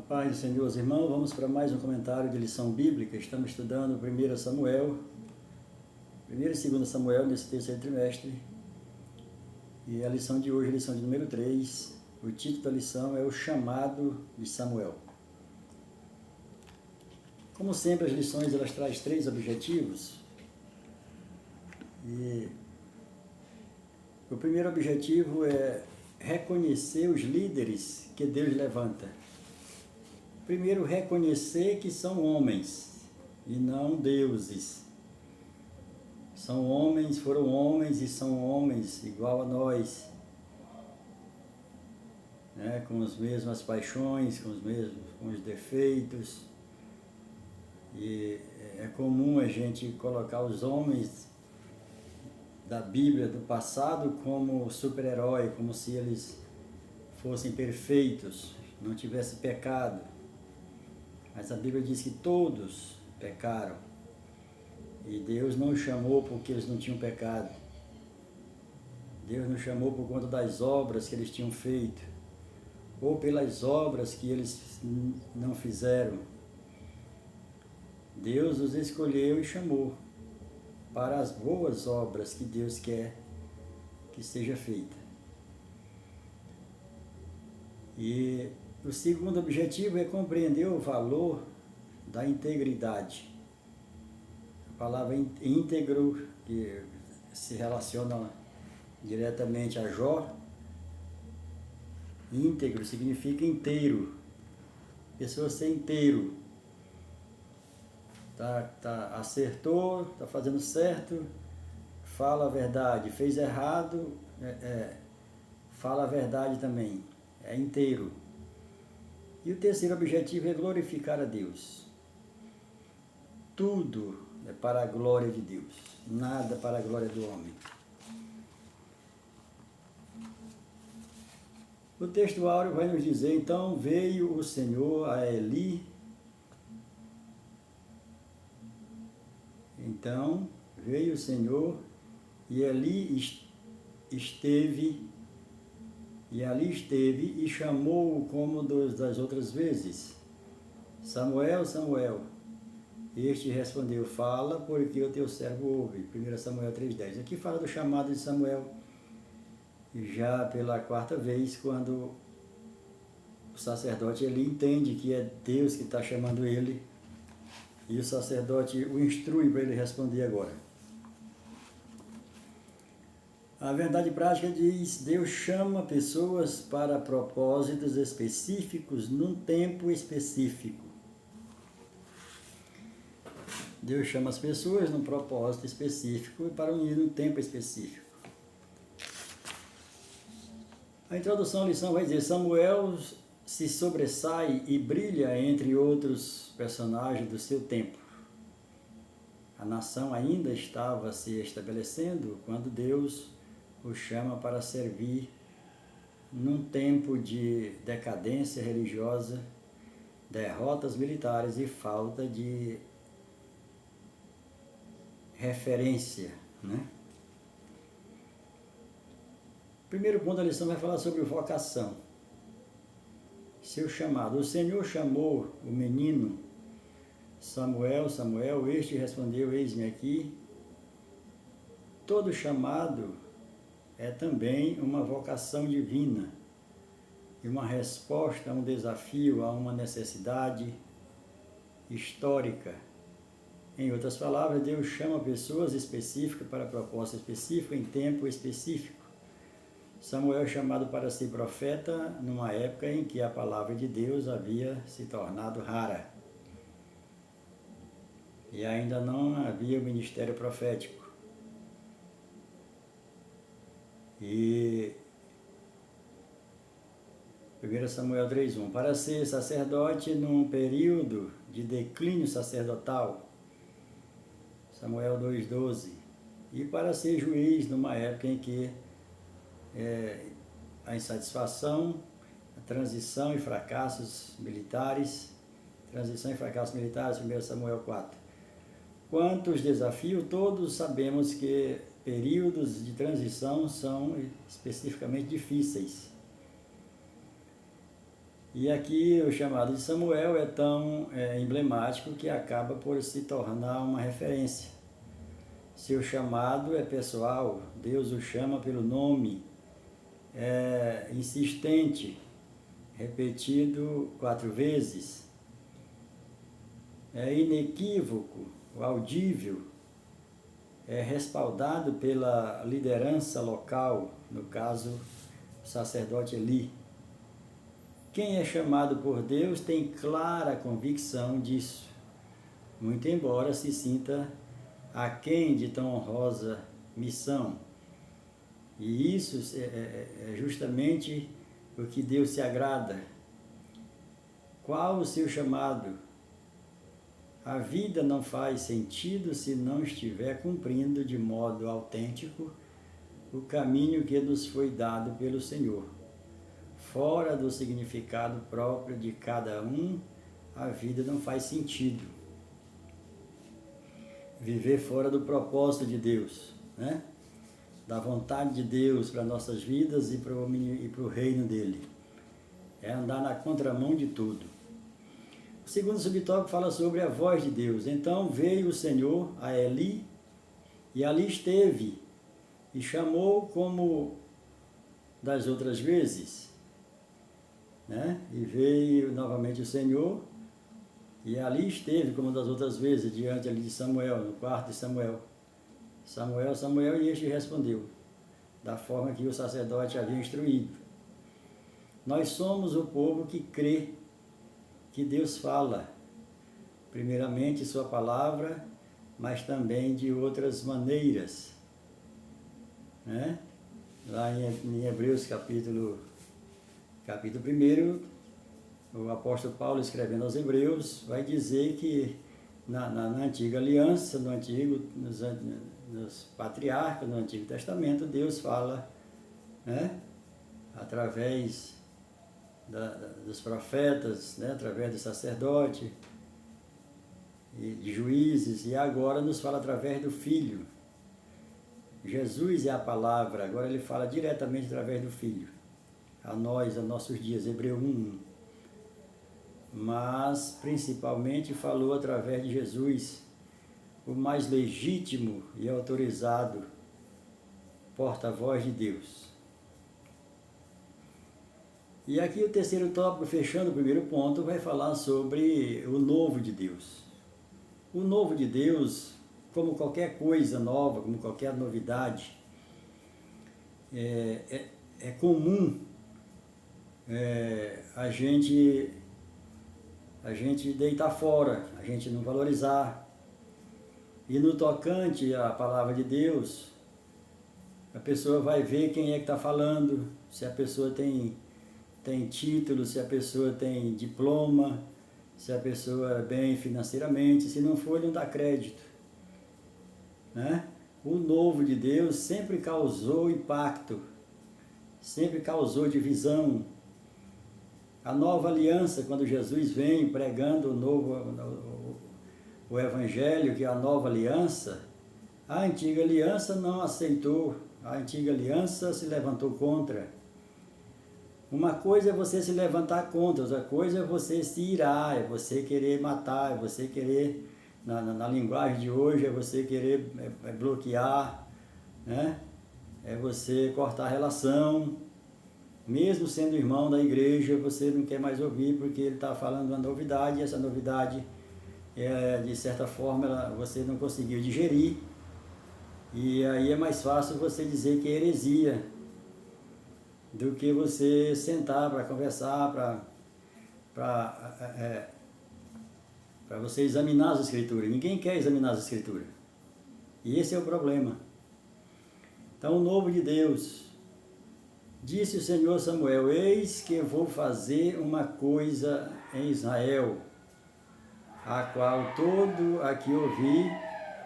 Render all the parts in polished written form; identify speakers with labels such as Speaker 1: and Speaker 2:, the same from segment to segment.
Speaker 1: Paz do Senhor, irmãos, vamos para mais um comentário de lição bíblica. Estamos estudando 1 Samuel, 1 e 2 Samuel nesse terceiro trimestre. E a lição de hoje, a lição de número 3, o título da lição é o chamado de Samuel. Como sempre, as lições elas trazem 3 objetivos. E o primeiro objetivo é reconhecer os líderes que Deus levanta. Primeiro, reconhecer que são homens e não deuses. São homens, foram homens e são homens igual a nós, né? Com as mesmas paixões, com os defeitos. E é comum a gente colocar os homens da Bíblia do passado como super-herói, como se eles fossem perfeitos, não tivessem pecado. Mas a Bíblia diz que todos pecaram. E Deus não os chamou porque eles não tinham pecado. Deus nos chamou por conta das obras que eles tinham feito, ou pelas obras que eles não fizeram. Deus os escolheu e chamou para as boas obras que Deus quer que seja feita. E o segundo objetivo é compreender o valor da integridade. A palavra íntegro, que se relaciona diretamente a Jó, íntegro significa inteiro, pessoa ser inteiro. Acertou, está fazendo certo, fala a verdade, fez errado, fala a verdade também, é inteiro. E o terceiro objetivo é glorificar a Deus. Tudo é para a glória de Deus, nada para a glória do homem. O texto áureo vai nos dizer, então veio o Senhor a Eli. Então veio o Senhor e ali esteve e chamou-o como das outras vezes. Samuel, Samuel. Este respondeu, fala, porque o teu servo ouve. 1 Samuel 3,10. Aqui fala do chamado de Samuel, já pela 4ª vez, quando o sacerdote ele entende que é Deus que está chamando ele, e o sacerdote o instrui para ele responder agora. A verdade prática diz, Deus chama pessoas para propósitos específicos num tempo específico. Deus chama as pessoas num propósito específico e para unir num tempo específico. A introdução à lição vai dizer, Samuel se sobressai e brilha entre outros personagens do seu tempo. A nação ainda estava se estabelecendo quando Deus o chama para servir num tempo de decadência religiosa, derrotas militares e falta de referência, né? Primeiro ponto da lição vai falar sobre vocação. Seu chamado. O Senhor chamou o menino Samuel, Samuel, este respondeu, eis-me aqui. Todo chamado é também uma vocação divina e uma resposta a um desafio, a uma necessidade histórica. Em outras palavras, Deus chama pessoas específicas para propósito específico, em tempo específico. Samuel é chamado para ser profeta numa época em que a palavra de Deus havia se tornado rara. E ainda não havia o ministério profético. E 1 Samuel 3,1, para ser sacerdote num período de declínio sacerdotal, Samuel 2,12, e para ser juiz numa época em que a insatisfação, a transição e fracassos militares, 1 Samuel 4. Quantos desafios, todos sabemos que períodos de transição são especificamente difíceis. E aqui o chamado de Samuel é tão emblemático que acaba por se tornar uma referência. Seu chamado é pessoal, Deus o chama pelo nome, é insistente, repetido 4 vezes, é inequívoco, audível, é respaldado pela liderança local, no caso, o sacerdote Eli. Quem é chamado por Deus tem clara convicção disso, muito embora se sinta aquém de tão honrosa missão. E isso é justamente o que Deus se agrada. Qual o seu chamado? A vida não faz sentido se não estiver cumprindo de modo autêntico o caminho que nos foi dado pelo Senhor. Fora do significado próprio de cada um, a vida não faz sentido. Viver fora do propósito de Deus, né? Da vontade de Deus para nossas vidas e para o reino dele. É andar na contramão de tudo. O segundo subtópico fala sobre a voz de Deus. Então veio o Senhor a Eli, e ali esteve, e chamou como das outras vezes, né? E veio novamente o Senhor, e ali esteve como das outras vezes, diante ali de Samuel, no quarto de Samuel. Samuel, Samuel, e este respondeu, da forma que o sacerdote havia instruído. Nós somos o povo que crê que Deus fala, primeiramente sua palavra, mas também de outras maneiras, né? Lá em Hebreus capítulo 1, o apóstolo Paulo, escrevendo aos Hebreus, vai dizer que na antiga aliança, nos patriarcas, no Antigo Testamento, Deus fala, né, através dos profetas, né, através do sacerdote, e de juízes, e agora nos fala através do Filho. Jesus é a palavra, agora ele fala diretamente através do Filho, a nós, a nossos dias, Hebreus 1. Mas principalmente falou através de Jesus, o mais legítimo e autorizado porta-voz de Deus. E aqui o terceiro tópico, fechando o primeiro ponto, vai falar sobre o novo de Deus. O novo de Deus, como qualquer coisa nova, como qualquer novidade, é comum a gente deitar fora, a gente não valorizar. E no tocante à palavra de Deus, a pessoa vai ver quem é que está falando, se a pessoa tem título, se a pessoa tem diploma, se a pessoa é bem financeiramente, se não for, ele não dá crédito, né? O novo de Deus sempre causou impacto, sempre causou divisão. A nova aliança, quando Jesus vem pregando o Evangelho, que é a nova aliança, a antiga aliança não aceitou, a antiga aliança se levantou contra. Uma coisa é você se levantar contra, outra coisa é você se irar, é você querer matar, é você querer, na linguagem de hoje, é você querer bloquear, né? É você cortar a relação. Mesmo sendo irmão da igreja, você não quer mais ouvir porque ele está falando uma novidade, e essa novidade, de certa forma, você não conseguiu digerir. E aí é mais fácil você dizer que é heresia, do que você sentar para conversar, para você examinar as Escrituras. Ninguém quer examinar as Escrituras. E esse é o problema. Então, o novo de Deus. Disse o Senhor a Samuel, eis que vou fazer uma coisa em Israel, a qual todo a que ouvir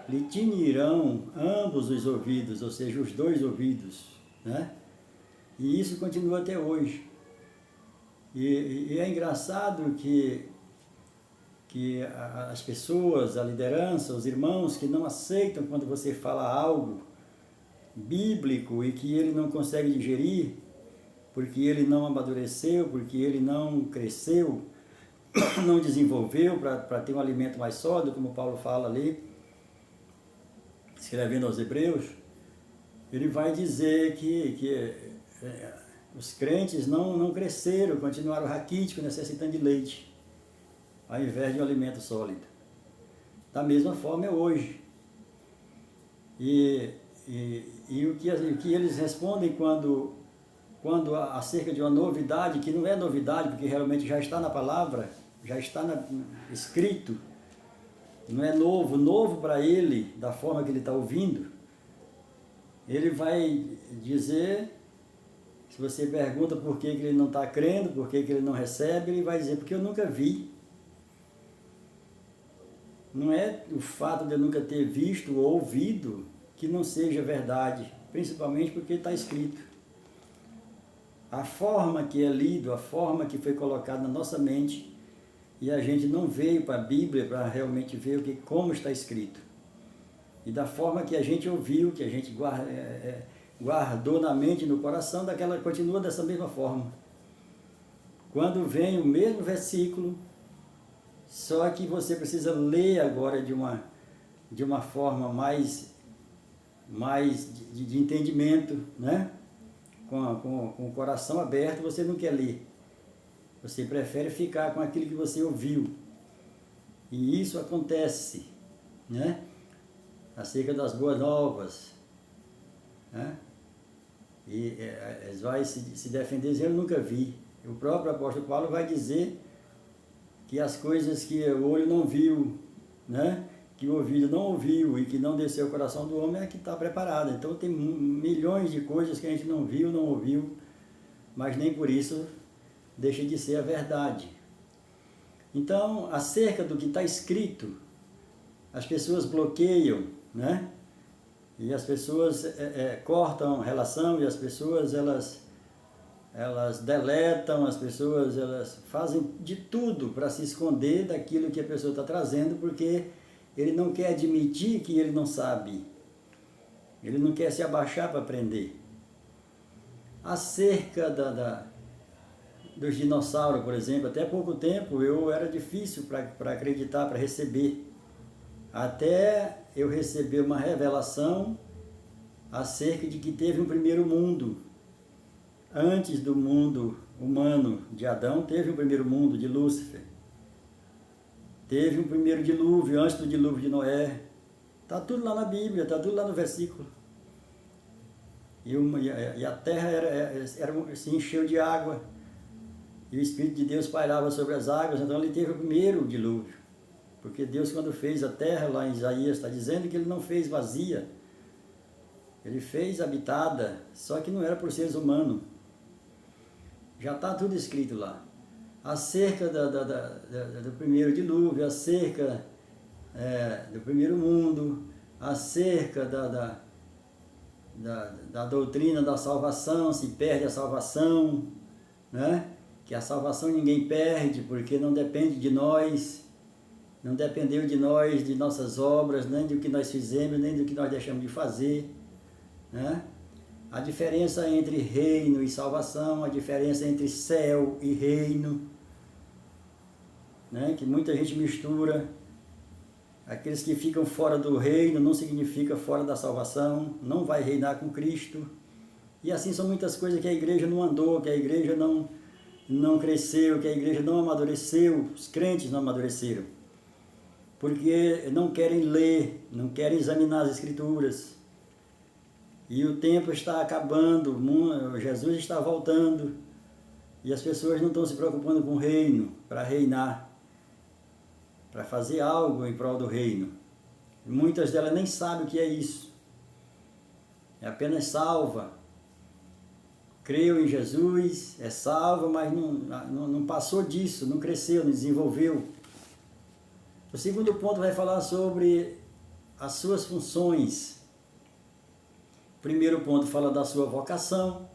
Speaker 1: lhe tinirão ambos os ouvidos, ou seja, os dois ouvidos, né? E isso continua até hoje. E é engraçado que as pessoas, a liderança, os irmãos que não aceitam quando você fala algo bíblico e que ele não consegue digerir, porque ele não amadureceu, porque ele não cresceu, não desenvolveu para ter um alimento mais sólido, como Paulo fala ali, escrevendo aos Hebreus, ele vai dizer que os crentes não cresceram, continuaram raquíticos, necessitando de leite, ao invés de um alimento sólido. Da mesma forma é hoje. E o que eles respondem quando acerca de uma novidade, que não é novidade, porque realmente já está na palavra, já está escrito, não é novo para ele, da forma que ele está ouvindo, ele vai dizer, se você pergunta por que ele não está crendo, por que ele não recebe, ele vai dizer, porque eu nunca vi. Não é o fato de eu nunca ter visto ou ouvido que não seja verdade, principalmente porque está escrito. A forma que é lido, a forma que foi colocada na nossa mente, e a gente não veio para a Bíblia para realmente ver como está escrito. E da forma que a gente ouviu, que a gente guardou na mente e no coração, continua dessa mesma forma. Quando vem o mesmo versículo, só que você precisa ler agora de uma forma mais de entendimento, né? Com o coração aberto, você não quer ler. Você prefere ficar com aquilo que você ouviu. E isso acontece, né? Acerca das boas novas, né? E eles vão se defender dizendo, eu nunca vi. O próprio apóstolo Paulo vai dizer que as coisas que o olho não viu, né? Que o ouvido não ouviu e que não desceu ao coração do homem é que está preparada. Então tem milhões de coisas que a gente não viu, não ouviu, mas nem por isso deixa de ser a verdade. Então, acerca do que está escrito, as pessoas bloqueiam, né? E as pessoas cortam relação, e as pessoas elas deletam, as pessoas elas fazem de tudo para se esconder daquilo que a pessoa está trazendo, porque ele não quer admitir que ele não sabe. Ele não quer se abaixar para aprender. Acerca dos dinossauros, por exemplo, até pouco tempo era difícil para acreditar, para receber. Até eu receber uma revelação acerca de que teve um primeiro mundo. Antes do mundo humano de Adão, teve um primeiro mundo de Lúcifer. Teve um primeiro dilúvio, antes do dilúvio de Noé. Está tudo lá na Bíblia, está tudo lá no versículo. E a terra se encheu de água. E o Espírito de Deus pairava sobre as águas, então ele teve o primeiro dilúvio. Porque Deus, quando fez a terra, lá em Isaías, está dizendo que ele não fez vazia. Ele fez habitada, só que não era por seres humanos. Já está tudo escrito lá. Acerca do primeiro dilúvio, acerca do primeiro mundo, acerca da doutrina da salvação, se perde a salvação, né? Que a salvação ninguém perde, porque não depende de nós, não dependeu de nós, de nossas obras, nem do que nós fizemos, nem do que nós deixamos de fazer, né? A diferença entre reino e salvação, a diferença entre céu e reino, né? Que muita gente mistura. Aqueles que ficam fora do reino não significa fora da salvação, não vai reinar com Cristo. E assim são muitas coisas que a igreja não andou, que a igreja não cresceu, que a igreja não amadureceu, os crentes não amadureceram. Porque não querem ler, não querem examinar as Escrituras. E o tempo está acabando, Jesus está voltando, e as pessoas não estão se preocupando com o reino, para reinar, para fazer algo em prol do reino. Muitas delas nem sabem o que é isso. É apenas salva. Creu em Jesus, é salva, mas não passou disso, não cresceu, não desenvolveu. O segundo ponto vai falar sobre as suas funções. O primeiro ponto fala da sua vocação.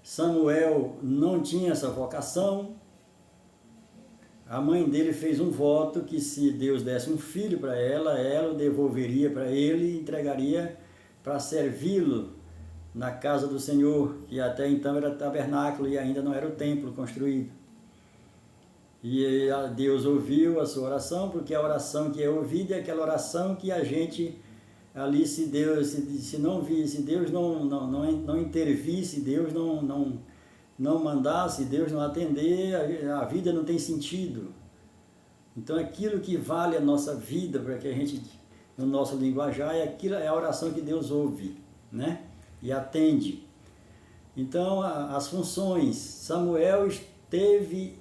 Speaker 1: Samuel não tinha essa vocação. A mãe dele fez um voto que se Deus desse um filho para ela o devolveria para ele e entregaria para servi-lo na casa do Senhor, que até então era tabernáculo e ainda não era o templo construído. E Deus ouviu a sua oração, porque a oração que é ouvida é aquela oração que a gente ali, se Deus se Deus não intervir, se Deus não mandar, se Deus não atender, a vida não tem sentido. Então aquilo que vale a nossa vida, para que a gente, no nosso linguajar, é a oração que Deus ouve, né? E atende. Então as funções, Samuel teve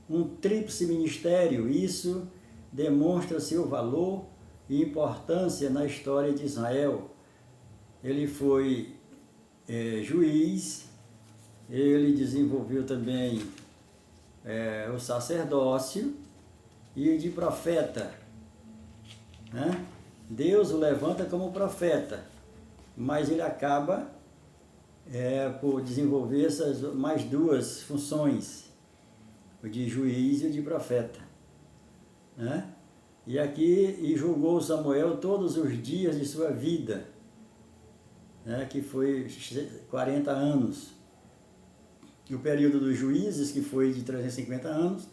Speaker 1: um tríplice ministério, isso demonstra seu valor e importância na história de Israel. Ele foi juiz, ele desenvolveu também o sacerdócio e de profeta, né? Deus o levanta como profeta, mas ele acaba por desenvolver essas mais duas funções, o de juiz e o de profeta, né? E julgou Samuel todos os dias de sua vida, né? Que foi 40 anos. E o período dos juízes, que foi de 350 anos,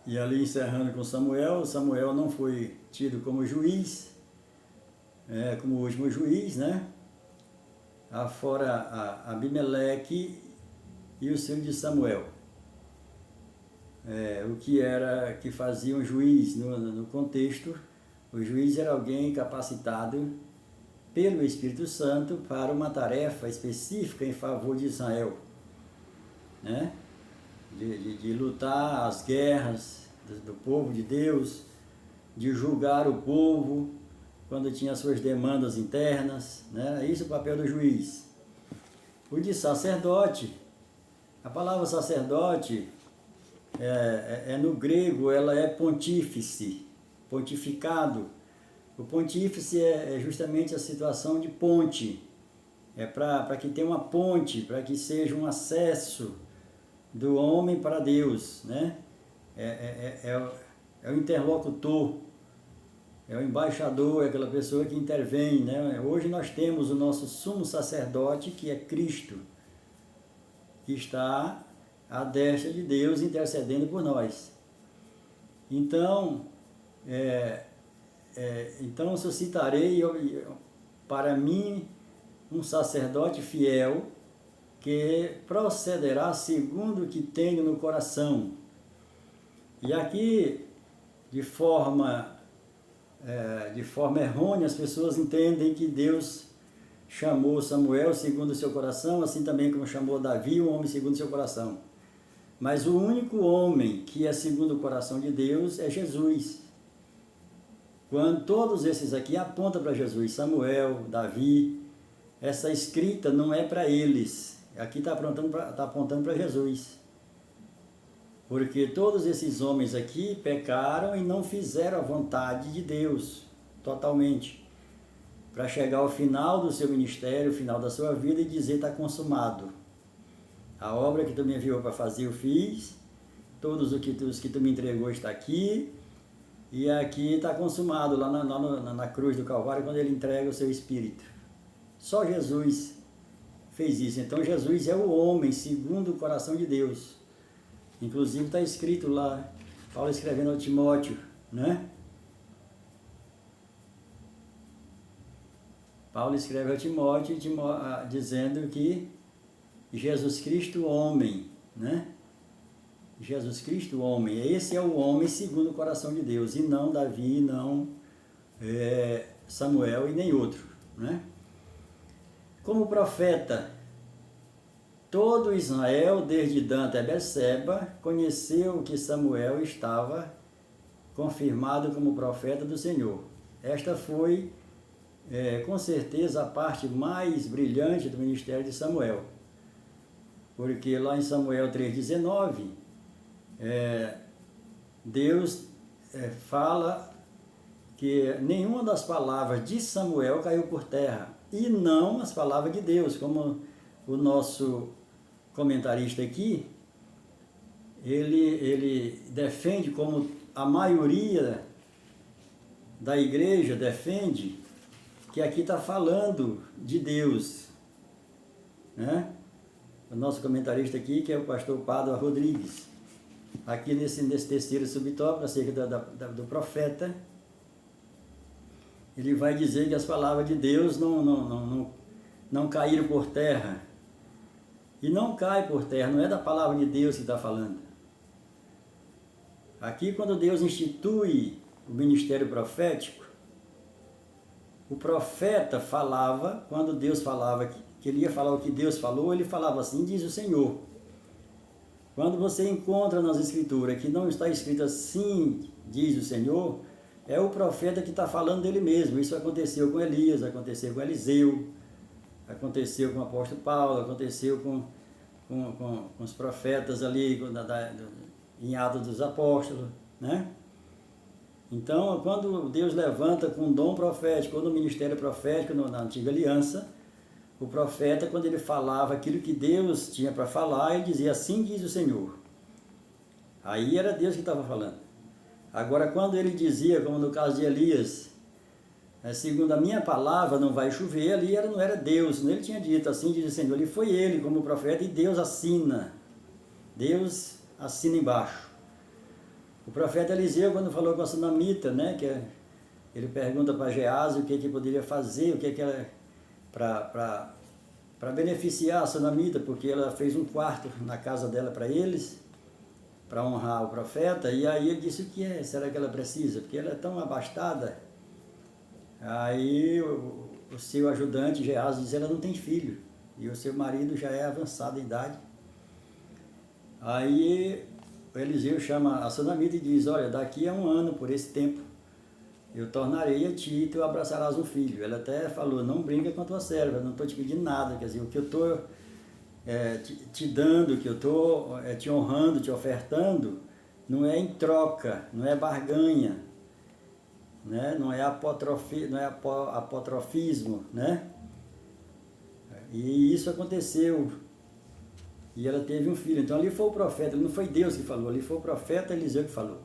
Speaker 1: e ali encerrando com Samuel não foi tido como juiz, como o último juiz, né? Afora Abimeleque e o filho de Samuel. O que fazia um juiz no contexto, o juiz era alguém capacitado pelo Espírito Santo para uma tarefa específica em favor de Israel, né? De lutar as guerras do povo de Deus, de julgar o povo quando tinha suas demandas internas, né? Isso é o papel do juiz. O de sacerdote, a palavra sacerdote no grego, ela é pontífice, pontificado. O pontífice é justamente a situação de ponte, para que tenha uma ponte, para que seja um acesso do homem para Deus, né? É o interlocutor, é o embaixador, é aquela pessoa que intervém, né? Hoje nós temos o nosso sumo sacerdote, que é Cristo, que está à destra de Deus intercedendo por nós. Então, então suscitarei para mim um sacerdote fiel que procederá segundo o que tenho no coração. E aqui, de forma errônea, as pessoas entendem que Deus chamou Samuel segundo o seu coração, assim também como chamou Davi, um homem segundo o seu coração. Mas o único homem que é segundo o coração de Deus é Jesus. Quando todos esses aqui apontam para Jesus, Samuel, Davi, essa escrita não é para eles. Aqui está apontando para Jesus. Porque todos esses homens aqui pecaram e não fizeram a vontade de Deus totalmente. Para chegar ao final do seu ministério, ao final da sua vida e dizer: está consumado. A obra que tu me enviou para fazer eu fiz, todos os que tu me entregou está aqui, e aqui está consumado, lá na cruz do Calvário, quando ele entrega o seu Espírito. Só Jesus fez isso. Então Jesus é o homem segundo o coração de Deus. Inclusive está escrito lá, Paulo escrevendo ao Timóteo, né? Paulo escreve ao Timóteo dizendo que Jesus Cristo, homem, né? Jesus Cristo, homem. Esse é o homem segundo o coração de Deus, e não Davi, não Samuel e nem outro, né? Como profeta, todo Israel, desde Dan até Berseba, conheceu que Samuel estava confirmado como profeta do Senhor. Esta foi, com certeza, a parte mais brilhante do ministério de Samuel. Porque lá em Samuel 3,19, Deus fala que nenhuma das palavras de Samuel caiu por terra, e não as palavras de Deus, como o nosso comentarista aqui, ele defende, como a maioria da igreja defende, que aqui está falando de Deus, né? O nosso comentarista aqui, que é o pastor Pádua Rodrigues, aqui nesse terceiro subtópico, acerca do profeta, ele vai dizer que as palavras de Deus não caíram por terra. E não cai por terra, não é da palavra de Deus que está falando. Aqui, quando Deus institui o ministério profético, o profeta falava, quando Deus falava que ele ia falar o que Deus falou, ele falava assim, diz o Senhor. Quando você encontra nas Escrituras que não está escrito assim, diz o Senhor, é o profeta que está falando dele mesmo. Isso aconteceu com Elias, aconteceu com Eliseu, aconteceu com o apóstolo Paulo, aconteceu com os profetas ali em Atos dos Apóstolos, né? Então, quando Deus levanta com um dom profético, ou no ministério profético, na antiga aliança, o profeta, quando ele falava aquilo que Deus tinha para falar, ele dizia, assim diz o Senhor. Aí era Deus que estava falando. Agora, quando ele dizia, como no caso de Elias, segundo a minha palavra não vai chover, ali não era Deus, ele tinha dito, assim diz o Senhor, ali foi ele como profeta, e Deus assina embaixo. O profeta Eliseu, quando falou com a sunamita, né, ele pergunta para Geazi o que poderia fazer, o que era para beneficiar a sunamita, porque ela fez um quarto na casa dela para eles, para honrar o profeta, e aí ele disse, o que é? Será que ela precisa? Porque ela é tão abastada. Aí o seu ajudante, Geazi, diz, ela não tem filho, e o seu marido já é avançado em idade. Aí o Eliseu chama a sunamita e diz, olha, daqui a 1 ano, por esse tempo, eu tornarei a ti e tu abraçarás um filho. Ela até falou, não brinca com a tua serva, não estou te pedindo nada, quer dizer, o que eu estou te dando, o que eu estou te honrando, te ofertando, não é em troca, não é barganha, né? Não é apotrofismo, né? E isso aconteceu. E ela teve um filho. Então ali foi o profeta, não foi Deus que falou, ali foi o profeta Eliseu que falou.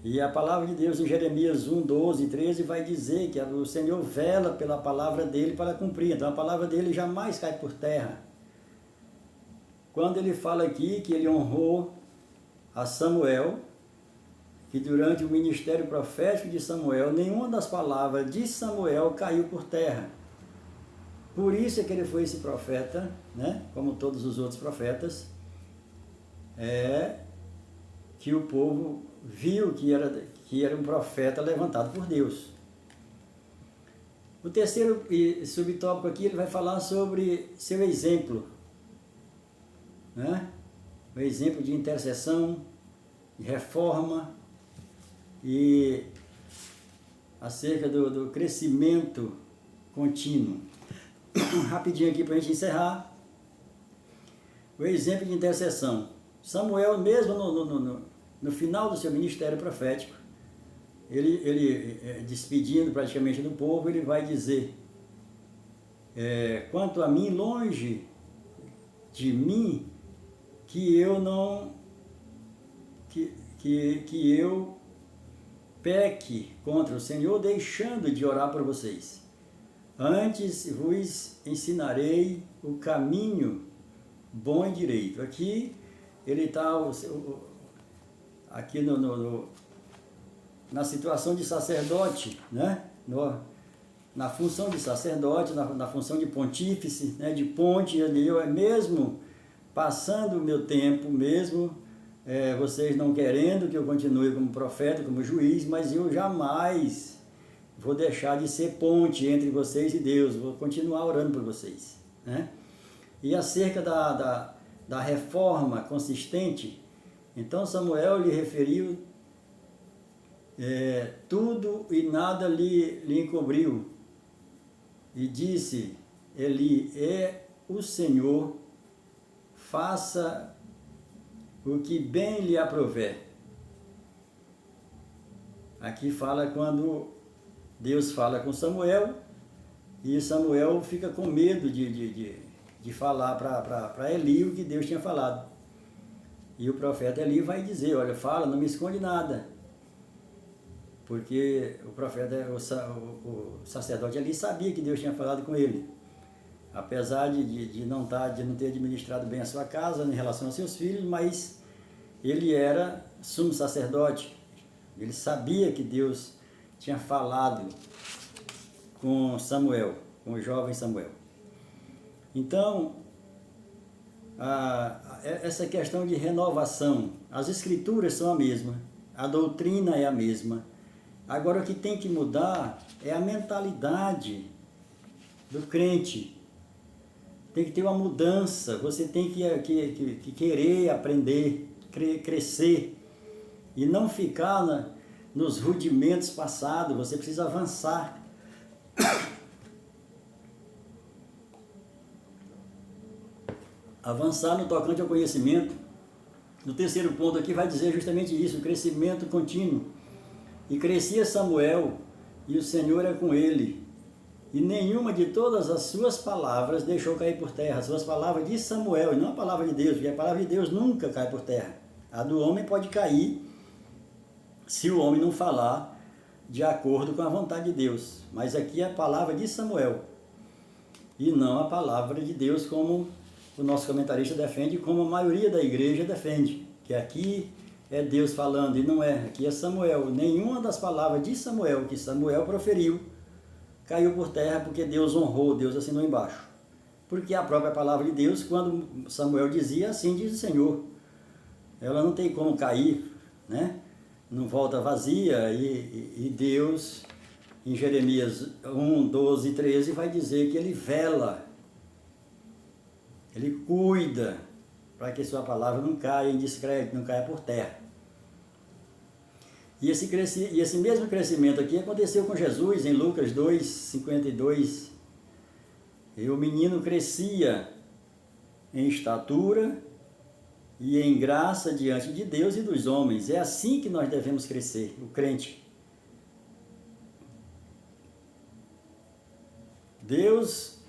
Speaker 1: E a palavra de Deus em Jeremias 1, 12 e 13 vai dizer que o Senhor vela pela palavra dele para cumprir. Então a palavra dele jamais cai por terra. Quando ele fala aqui que ele honrou a Samuel, que durante o ministério profético de Samuel, nenhuma das palavras de Samuel caiu por terra. Por isso é que ele foi esse profeta, né? Como todos os outros profetas, que o povo viu que era um profeta levantado por Deus. O terceiro subtópico aqui, ele vai falar sobre seu exemplo, né? O exemplo de intercessão, de reforma e acerca do crescimento contínuo. Rapidinho aqui para a gente encerrar. O exemplo de intercessão. Samuel, mesmo no final do seu ministério profético, ele despedindo praticamente do povo, ele vai dizer, quanto a mim, longe de mim, que eu não, que eu peque contra o Senhor, deixando de orar por vocês. Antes vos ensinarei o caminho bom e direito. Aqui ele está aqui na situação de sacerdote, né? Na função de sacerdote, na função de pontífice, né? De ponte, eu mesmo passando o meu tempo, mesmo vocês não querendo que eu continue como profeta, como juiz, mas eu jamais vou deixar de ser ponte entre vocês e Deus, vou continuar orando por vocês, né? E acerca da reforma consistente, então Samuel lhe referiu tudo e nada lhe encobriu, e disse Eli, o Senhor, faça o que bem lhe aprouver. Aqui fala quando Deus fala com Samuel, e Samuel fica com medo de falar para Eli o que Deus tinha falado. E o profeta Eli vai dizer, olha, fala, não me esconde nada. porque o profeta, o sacerdote ali sabia que Deus tinha falado com ele. Apesar de não ter administrado bem a sua casa em relação aos seus filhos, mas ele era sumo sacerdote. Ele sabia que Deus tinha falado com Samuel, com o jovem Samuel. Então, essa questão de renovação, as escrituras são a mesma, a doutrina é a mesma. Agora, o que tem que mudar é a mentalidade do crente. Tem que ter uma mudança, você tem que querer aprender, crescer e não ficar nos rudimentos passados, você precisa avançar. Avançar no tocante ao conhecimento. No terceiro ponto aqui vai dizer justamente isso, o crescimento contínuo. E crescia Samuel, e o Senhor é com ele. E nenhuma de todas as suas palavras deixou cair por terra. As suas palavras de Samuel, e não a palavra de Deus, porque a palavra de Deus nunca cai por terra. A do homem pode cair se o homem não falar de acordo com a vontade de Deus. Mas aqui é a palavra de Samuel, e não a palavra de Deus, como o nosso comentarista defende, como a maioria da igreja defende, que aqui é Deus falando, e não é. Aqui é Samuel. Nenhuma das palavras de Samuel que Samuel proferiu caiu por terra, porque Deus honrou, Deus assinou embaixo. Porque a própria palavra de Deus, quando Samuel dizia, assim diz o Senhor. Ela não tem como cair, né? Não volta vazia, e Deus, em Jeremias 1, 12 e 13, vai dizer que ele vela, ele cuida, para que sua palavra não caia em descrédito, não caia por terra. E esse mesmo crescimento aqui aconteceu com Jesus em Lucas 2, 52. E o menino crescia em estatura e em graça diante de Deus e dos homens. É assim que nós devemos crescer, o crente. Deus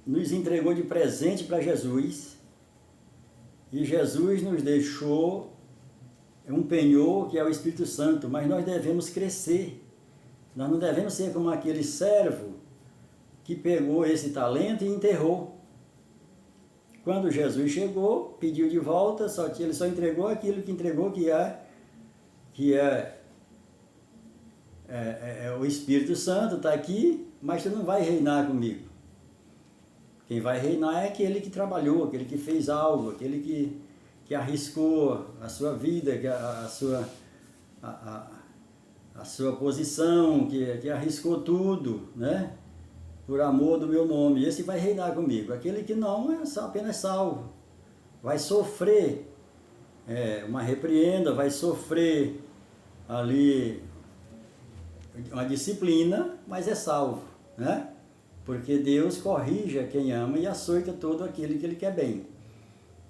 Speaker 1: nos entregou de presente para Jesus, e Jesus nos deixou um penhor que é o Espírito Santo, mas nós devemos crescer. Nós não devemos ser como aquele servo que pegou esse talento e enterrou. Quando Jesus chegou, pediu de volta, só que ele só entregou aquilo que entregou, que é o Espírito Santo, está aqui, mas tu não vai reinar comigo. Quem vai reinar é aquele que trabalhou, aquele que fez algo, aquele que arriscou a sua vida, a sua posição, que arriscou tudo, né? Por amor do meu nome. Esse vai reinar comigo. Aquele que não é apenas salvo. Vai sofrer uma repreenda, vai sofrer ali uma disciplina, mas é salvo, né? Porque Deus corrige a quem ama e açoita todo aquele que Ele quer bem.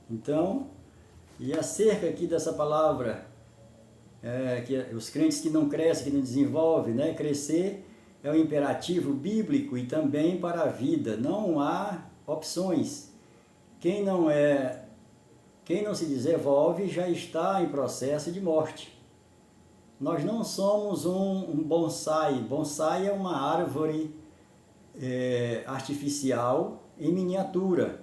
Speaker 1: Então, e acerca aqui dessa palavra, que os crentes que não crescem, que não desenvolvem, né? Crescer é um imperativo bíblico e também para a vida. Não há opções. Quem não se desenvolve já está em processo de morte. Nós não somos um bonsai. Bonsai é uma árvore artificial em miniatura.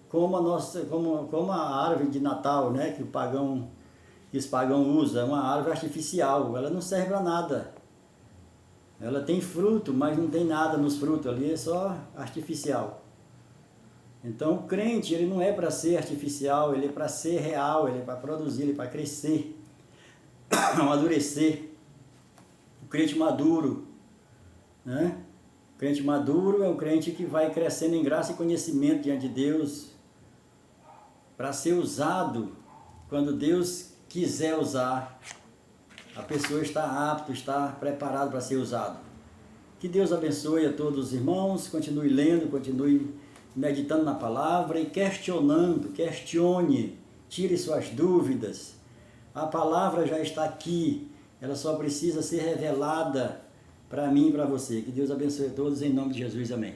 Speaker 1: Como a árvore de Natal, né, que os pagãos usam, é uma árvore artificial, ela não serve para nada. Ela tem fruto, mas não tem nada nos frutos, ali é só artificial. Então o crente, ele não é para ser artificial, ele é para ser real, ele é para produzir, ele é para crescer, amadurecer. O crente maduro, né? O crente maduro é o crente que vai crescendo em graça e conhecimento diante de Deus, para ser usado quando Deus quiser usar. A pessoa está apta, está preparada para ser usado. Que Deus abençoe a todos os irmãos, continue lendo, continue meditando na palavra e questione, tire suas dúvidas. A palavra já está aqui, ela só precisa ser revelada para mim e para você. Que Deus abençoe a todos, em nome de Jesus, amém.